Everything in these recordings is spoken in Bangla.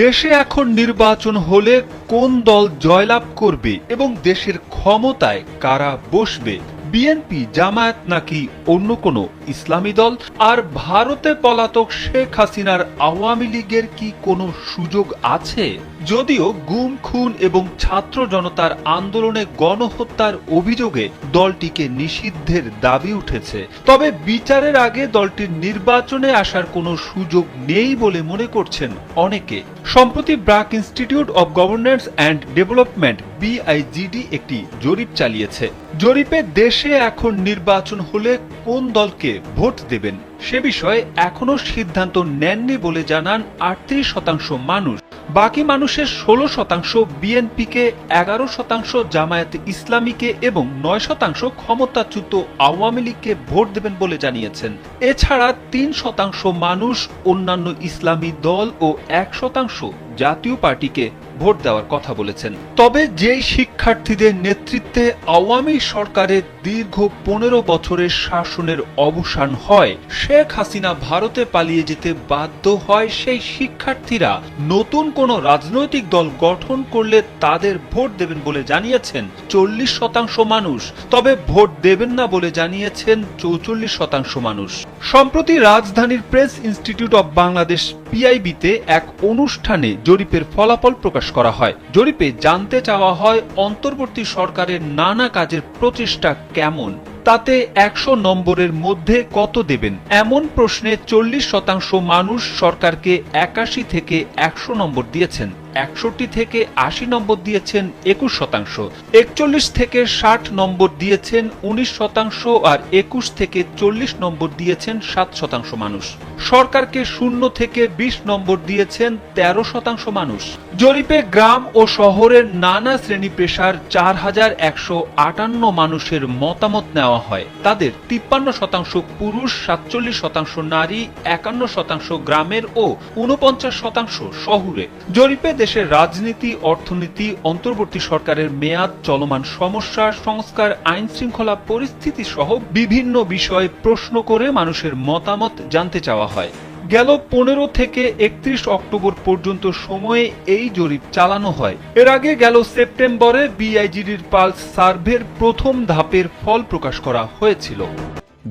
দেশে এখন নির্বাচন হলে কোন দল জয়লাভ করবে এবং দেশের ক্ষমতায় কারা বসবে, বিএনপি, জামায়াত নাকি অন্য কোনো ইসলামী দল? আর ভারতে পলাতক শেখ হাসিনার আওয়ামী লীগের কি কোনো সুযোগ আছে? যদিও গুম, খুন এবং ছাত্র জনতার আন্দোলনে গণহত্যার অভিযোগে দলটিকে নিষিদ্ধের দাবি উঠেছে, তবে বিচারের আগে দলটির নির্বাচনে আসার কোনো সুযোগ নেই বলে মনে করছেন অনেকে। সম্প্রতি BRAC institute of governance and development BIGD একটি জরিপ চালিয়েছে। জরিপে দেশে এখন নির্বাচন হলে কোন দলকে ভোট দেবেন সে বিষয়ে এখনো সিদ্ধান্ত নেননি বলে জানান 38% মানুষ। বাকি মানুষের 16% বিএনপিকে, 11% জামায়াত ইসলামীকে এবং 9% ক্ষমতাচ্যুত আওয়ামী লীগকে ভোট দেবেন বলে জানিয়েছেন। এছাড়া 3% মানুষ অন্যান্য ইসলামী দল ও 1% জাতীয় পার্টিকে ভোট দেওয়ার কথা বলেছেন। তবে যেই শিক্ষার্থীদের নেতৃত্বে আওয়ামী সরকারের দীর্ঘ 15 বছরের শাসনের অবসান হয়, শেখ হাসিনা ভারতে পালিয়ে যেতে বাধ্য হয়, সেই শিক্ষার্থীরা নতুন কোন রাজনৈতিক দল গঠন করলে তাদের ভোট দেবেন বলে জানিয়েছেন 40% মানুষ, তবে ভোট দেবেন না বলে জানিয়েছেন 44% মানুষ। সম্প্রতি রাজধানীর প্রেস ইনস্টিটিউট অব বাংলাদেশ PIB-তে এক অনুষ্ঠানে জরিপের ফলাফল প্রকাশ করা হয়। জরিপে জানতে চাওয়া হয় অন্তর্বর্তী সরকারের নানা কাজের প্রচেষ্টা কেমন, তাতে 100 নম্বরের মধ্যে কত দেবেন। এমন প্রশ্নে 40% মানুষ সরকারকে 81 থেকে 100 নম্বর দিয়েছেন, 61 থেকে 80 নম্বর দিয়েছেন 21%, 41 থেকে 60 নম্বর দিয়েছেন 19% আর 21 থেকে 40 নম্বর দিয়েছেন 7% মানুষ। সরকারকে 0 থেকে 20 নম্বর দিয়েছেন 13% মানুষ। জরিপে গ্রাম ও শহরের নানা শ্রেণী পেশার 4158 মানুষের মতামত নেওয়া হয়। তাদের 53% পুরুষ, 47% নারী, 51% গ্রামের ও 49% শহুরে। জরিপে দেশের রাজনীতি, অর্থনীতি, অন্তর্বর্তী সরকারের মেয়াদ, চলমান সমস্যা, সংস্কার, আইন শৃঙ্খলা পরিস্থিতি সহ বিভিন্ন বিষয়ে প্রশ্ন করে মানুষের মতামত জানতে চাওয়া হয়। গেল 15 থেকে 31 অক্টোবর পর্যন্ত সময়ে এই জরিপ চালানো হয়। এর আগে গেল সেপ্টেম্বরে BIGDর পালস সার্ভের প্রথম ধাপের ফল প্রকাশ করা হয়েছিল।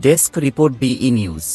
Desk report BE news.